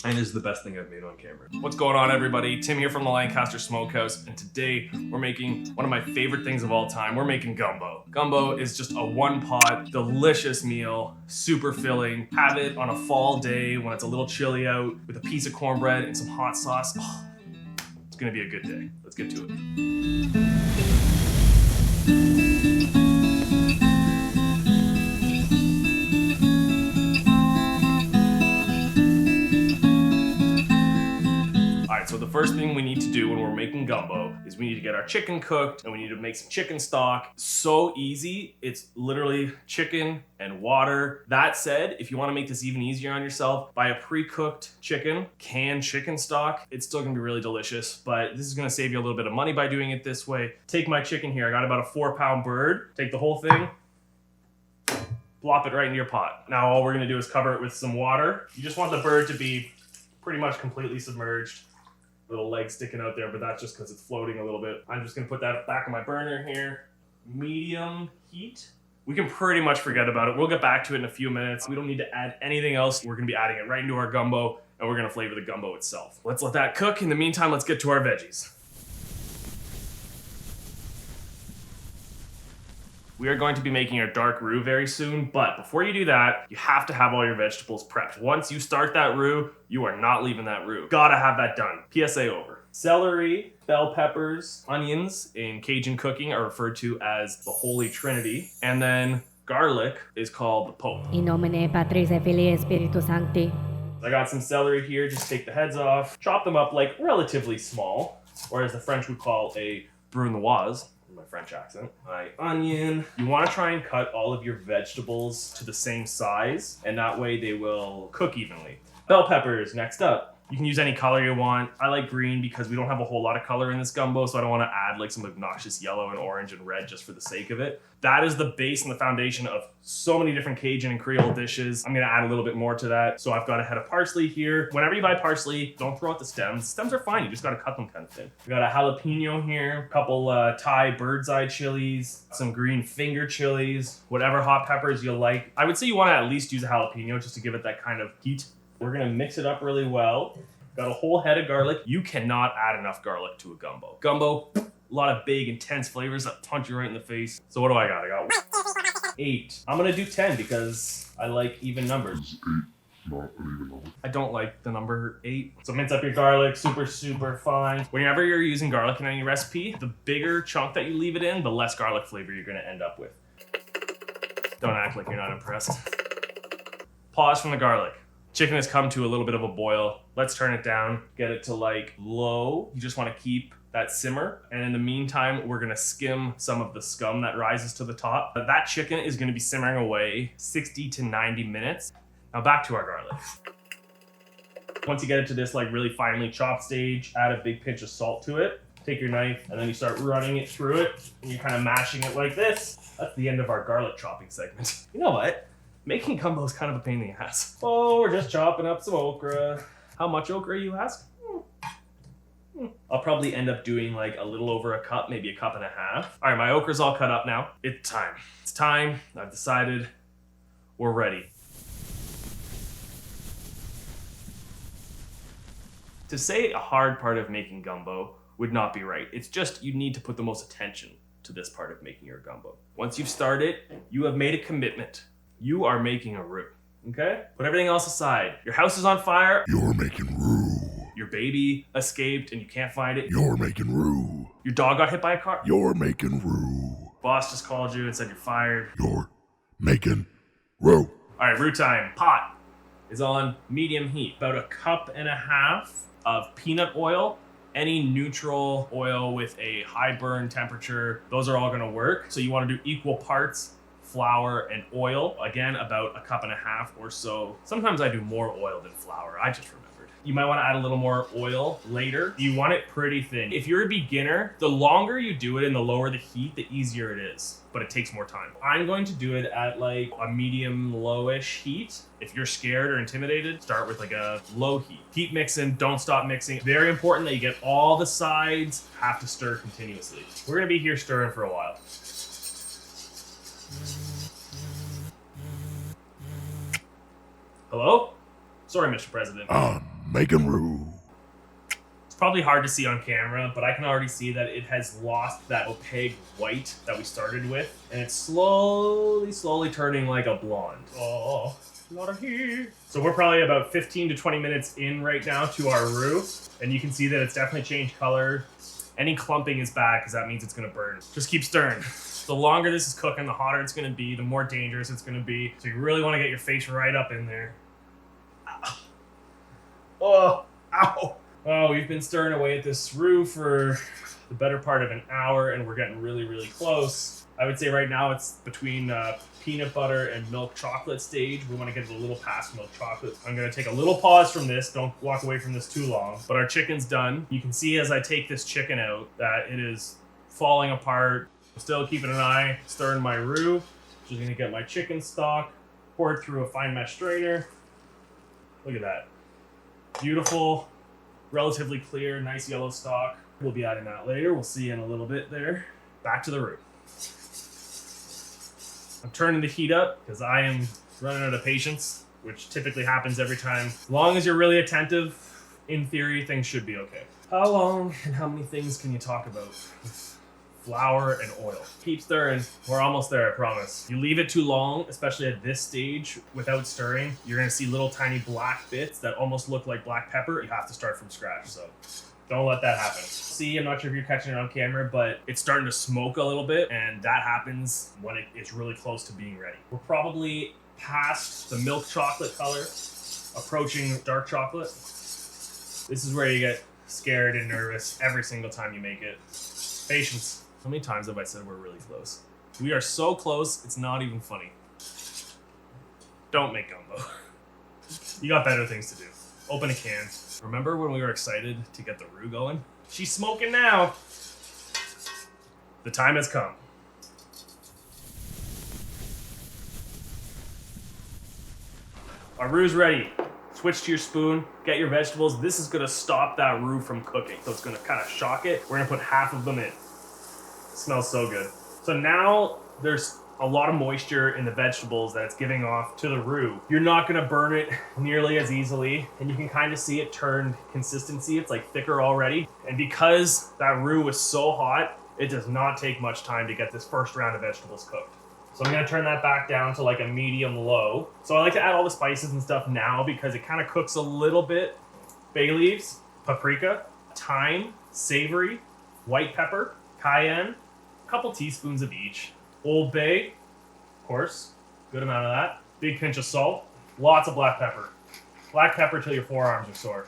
and is the best thing I've made on camera. What's going on, everybody? Tim here from the Lancaster Smokehouse, and today we're making one of my favorite things of all time. We're making gumbo. Gumbo is just a one-pot, delicious meal, super filling. Have it on a fall day when it's a little chilly out with a piece of cornbread and some hot sauce. Oh, it's gonna be a good day. Let's get to it. So the first thing we need to do when we're making gumbo is we need to get our chicken cooked and we need to make some chicken stock. So easy. It's literally chicken and water. That said, if you want to make this even easier on yourself, buy a pre-cooked chicken, canned chicken stock. It's still gonna be really delicious, but this is gonna save you a little bit of money by doing it this way. Take my chicken here. I got about a 4-pound bird. Take the whole thing, plop it right into your pot. Now all we're gonna do is cover it with some water. You just want the bird to be pretty much completely submerged. Little leg sticking out there, but that's just because it's floating a little bit. I'm just gonna put that back on my burner here. Medium heat. We can pretty much forget about it. We'll get back to it in a few minutes. We don't need to add anything else. We're gonna be adding it right into our gumbo, and we're gonna flavor the gumbo itself. Let's let that cook. In the meantime, let's get to our veggies. We are going to be making our dark roux very soon, but before you do that, you have to have all your vegetables prepped. Once you start that roux, you are not leaving that roux. Gotta have that done. PSA over. Celery, bell peppers, onions in Cajun cooking are referred to as the Holy Trinity, and then garlic is called the Pope. In nomine Patris et Filii et Spiritus Sancti. I got some celery here, just take the heads off, chop them up like relatively small, or as the French would call a brunoise. My French accent. My onion. You want to try and cut all of your vegetables to the same size, and that way they will cook evenly. Bell peppers, next up. You can use any color you want. I like green because we don't have a whole lot of color in this gumbo, so I don't want to add like some obnoxious yellow and orange and red just for the sake of it. That is the base and the foundation of so many different Cajun and Creole dishes. I'm gonna add a little bit more to that. So I've got a head of parsley here. Whenever you buy parsley, don't throw out the stems. The stems are fine, you just gotta cut them kind of thin. We got a jalapeno here, a couple Thai bird's eye chilies, some green finger chilies, whatever hot peppers you like. I would say you wanna at least use a jalapeno just to give it that kind of heat. We're gonna mix it up really well. Got a whole head of garlic. You cannot add enough garlic to a gumbo. Gumbo, a lot of big, intense flavors that punch you right in the face. So what do I got? I got 8. I'm gonna do 10 because I like even numbers. Not an even number. I don't like the number 8. So mince up your garlic, super fine. Whenever you're using garlic in any recipe, the bigger chunk that you leave it in, the less garlic flavor you're gonna end up with. Don't act like you're not impressed. Pause from the garlic. Chicken has come to a little bit of a boil. Let's turn it down, get it to like low. You just want to keep that simmer. And in the meantime, we're gonna skim some of the scum that rises to the top. That chicken is gonna be simmering away 60 to 90 minutes. Now back to our garlic. Once you get it to this like really finely chopped stage, add a big pinch of salt to it. Take your knife and then you start running it through it and you're kind of mashing it like this. That's the end of our garlic chopping segment. You know what? Making gumbo is kind of a pain in the ass. Oh, we're just chopping up some okra. How much okra, you ask? I'll probably end up doing like a little over a cup, maybe a cup and a half. All right, my okra's all cut up now. It's time. It's time. I've decided we're ready. To say a hard part of making gumbo would not be right. It's just you need to put the most attention to this part of making your gumbo. Once you've started, you have made a commitment. You are making a roux, okay? Put everything else aside. Your house is on fire. You're making roux. Your baby escaped and you can't find it. You're making roux. Your dog got hit by a car. You're making roux. Boss just called you and said you're fired. You're making roux. All right, roux time. Pot is on medium heat. About a cup and a half of peanut oil. Any neutral oil with a high burn temperature, those are all gonna work. So you wanna do equal parts flour and oil. Again, about a cup and a half or so. Sometimes I do more oil than flour. I just remembered. You might want to add a little more oil later. You want it pretty thin. If you're a beginner, the longer you do it and the lower the heat, the easier it is, but it takes more time. I'm going to do it at like a medium lowish heat. If you're scared or intimidated, start with like a low heat. Keep mixing, don't stop mixing. Very important that you get all the sides, have to stir continuously. We're gonna be here stirring for a while. Hello? Sorry, Mr. President. Making roux. It's probably hard to see on camera, but I can already see that it has lost that opaque white that we started with, and it's slowly turning like a blonde. Oh, not a here. So we're probably about 15 to 20 minutes in right now to our roux, and you can see that it's definitely changed color. Any clumping is bad because that means it's gonna burn. Just keep stirring. The longer this is cooking, the hotter it's gonna be, the more dangerous it's gonna be. So you really wanna get your face right up in there. Ow. Oh, ow. Oh, we've been stirring away at this roux for the better part of an hour, and we're getting really close. I would say right now it's between peanut butter and milk chocolate stage. We want to get it a little past milk chocolate. I'm going to take a little pause from this. Don't walk away from this too long. But our chicken's done. You can see as I take this chicken out that it is falling apart. I'm still keeping an eye, stirring my roux. Just going to get my chicken stock, pour it through a fine mesh strainer. Look at that. Beautiful, relatively clear, nice yellow stock. We'll be adding that later. We'll see in a little bit there. Back to the roux. I'm turning the heat up because I am running out of patience, which typically happens every time. As long as you're really attentive, in theory, things should be okay. How long and how many things can you talk about? Flour and oil. Keep stirring. We're almost there, I promise. You leave it too long, especially at this stage, without stirring, you're gonna see little tiny black bits that almost look like black pepper. You have to start from scratch, so don't let that happen. See, I'm not sure if you're catching it on camera, but it's starting to smoke a little bit, and that happens when it's really close to being ready. We're probably past the milk chocolate color, approaching dark chocolate. This is where you get scared and nervous every single time you make it. Patience. How many times have I said we're really close? We are so close, it's not even funny. Don't make gumbo. You got better things to do. Open a can. Remember when we were excited to get the roux going? She's smoking now. The time has come. Our roux's ready. Switch to your spoon, get your vegetables. This is gonna stop that roux from cooking. So it's gonna kind of shock it. We're gonna put half of them in. Smells so good. So now there's a lot of moisture in the vegetables that it's giving off to the roux. You're not gonna burn it nearly as easily, and you can kind of see it turn consistency. It's like thicker already. And because that roux was so hot, it does not take much time to get this first round of vegetables cooked. So I'm gonna turn that back down to like a medium low. So I like to add all the spices and stuff now because it kind of cooks a little bit. Bay leaves, paprika, thyme, savory, white pepper, cayenne, a couple teaspoons of each. Old Bay, of course, good amount of that. Big pinch of salt, lots of black pepper. Black pepper till your forearms are sore.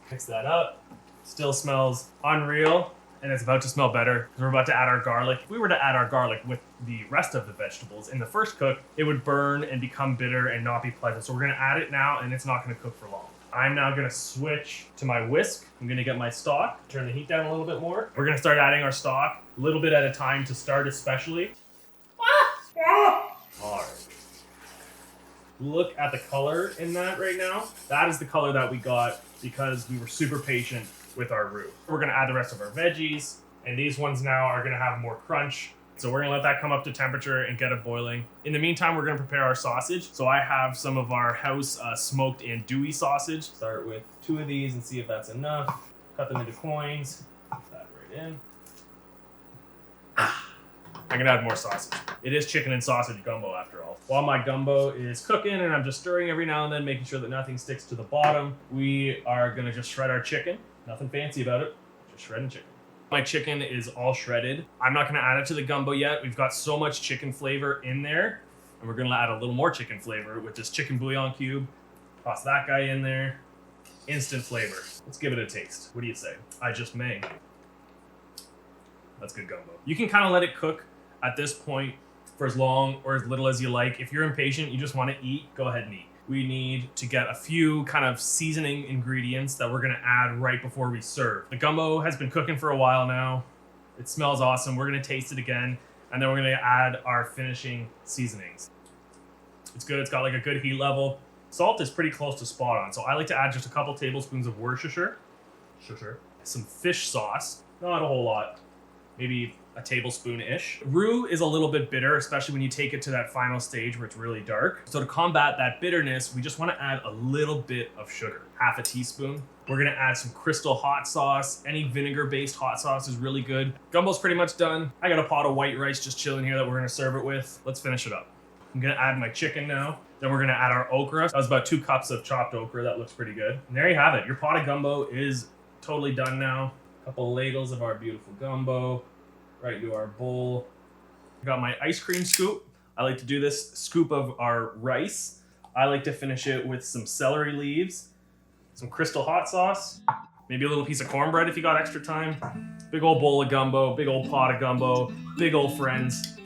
Mix that up. Still smells unreal, and it's about to smell better. We're about to add our garlic. If we were to add our garlic with the rest of the vegetables in the first cook, it would burn and become bitter and not be pleasant. So we're gonna add it now, and it's not gonna cook for long. I'm now gonna switch to my whisk. I'm gonna get my stock, turn the heat down a little bit more. We're gonna start adding our stock, a little bit at a time to start especially. Hard. Look at the color in that right now. That is the color that we got because we were super patient with our roux. We're gonna add the rest of our veggies, and these ones now are gonna have more crunch. So we're gonna let that come up to temperature and get it boiling. In the meantime, we're gonna prepare our sausage. So I have some of our house smoked andouille sausage. Start with 2 of these and see if that's enough. Cut them into coins. Put that right in. I'm gonna add more sausage. It is chicken and sausage gumbo after all. While my gumbo is cooking and I'm just stirring every now and then, making sure that nothing sticks to the bottom, we are gonna just shred our chicken. Nothing fancy about it, just shredding chicken. My chicken is all shredded. I'm not gonna add it to the gumbo yet. We've got so much chicken flavor in there, and we're gonna add a little more chicken flavor with this chicken bouillon cube. Toss that guy in there. Instant flavor. Let's give it a taste. What do you say? I just may. That's good gumbo. You can kind of let it cook at this point for as long or as little as you like. If you're impatient, you just want to eat, go ahead and eat. We need to get a few kind of seasoning ingredients that we're gonna add right before we serve. The gumbo has been cooking for a while now. It smells awesome. We're gonna taste it again, and then we're gonna add our finishing seasonings. It's good, it's got like a good heat level. Salt is pretty close to spot on, so I like to add just a couple tablespoons of Worcestershire. Some fish sauce, not a whole lot. maybe a tablespoon-ish. Roux is a little bit bitter, especially when you take it to that final stage where it's really dark. So to combat that bitterness, we just want to add a little bit of sugar, half a teaspoon. We're gonna add some crystal hot sauce. Any vinegar-based hot sauce is really good. Gumbo's pretty much done. I got a pot of white rice just chilling here that we're gonna serve it with. Let's finish it up. I'm gonna add my chicken now. Then we're gonna add our okra. That was about 2 cups of chopped okra. That looks pretty good. And there you have it. Your pot of gumbo is totally done now. A couple ladles of our beautiful gumbo right into our bowl. I got my ice cream scoop. I like to do this scoop of our rice. I like to finish it with some celery leaves, some crystal hot sauce, maybe a little piece of cornbread if you got extra time. Big old bowl of gumbo, big old pot of gumbo, big old friends.